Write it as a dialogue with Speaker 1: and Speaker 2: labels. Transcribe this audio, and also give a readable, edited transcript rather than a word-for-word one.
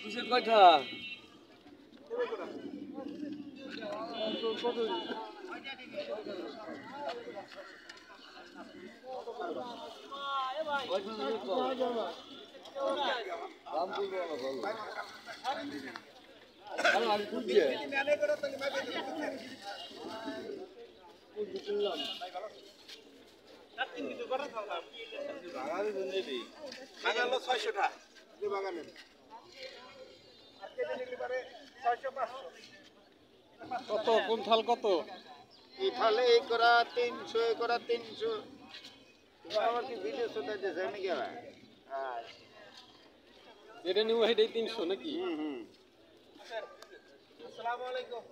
Speaker 1: কিসের কয়টা
Speaker 2: কত কোন থাল কত
Speaker 3: এই থালে এই করা 300 এই করা 300 আবার কি ভিডিও শুনতে দেছে নাকি ভাই
Speaker 2: যেটা নিব সেটাই 300 নাকি
Speaker 3: আসসালামু আলাইকুম